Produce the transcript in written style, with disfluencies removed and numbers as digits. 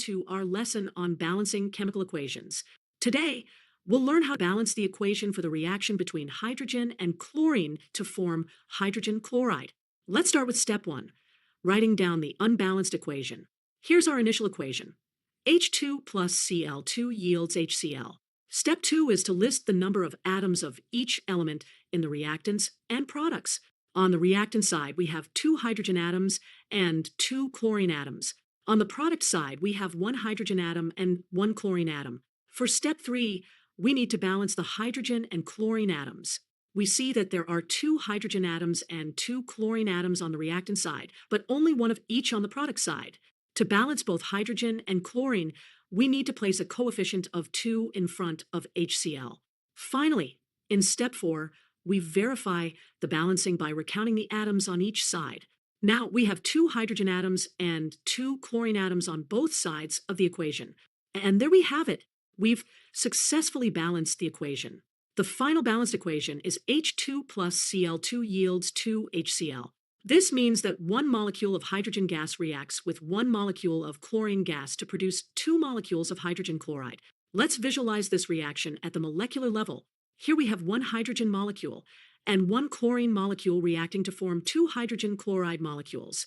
to our lesson on balancing chemical equations. Today, we'll learn how to balance the equation for the reaction between hydrogen and chlorine to form hydrogen chloride. Let's start with step 1, writing down the unbalanced equation. Here's our initial equation. H2 plus Cl2 yields HCl. Step 2 is to list the number of atoms of each element in the reactants and products. On the reactant side, we have 2 hydrogen atoms and 2 chlorine atoms. On the product side, we have 1 hydrogen atom and 1 chlorine atom. For step 3, we need to balance the hydrogen and chlorine atoms. We see that there are 2 hydrogen atoms and 2 chlorine atoms on the reactant side, but only one of each on the product side. To balance both hydrogen and chlorine, we need to place a coefficient of 2 in front of HCl. Finally, in step 4, we verify the balancing by recounting the atoms on each side. Now we have 2 hydrogen atoms and 2 chlorine atoms on both sides of the equation. And there we have it. We've successfully balanced the equation. The final balanced equation is H2 plus Cl2 yields 2 HCl. This means that 1 molecule of hydrogen gas reacts with 1 molecule of chlorine gas to produce 2 molecules of hydrogen chloride. Let's visualize this reaction at the molecular level. Here we have 1 hydrogen molecule and 1 chlorine molecule reacting to form 2 hydrogen chloride molecules.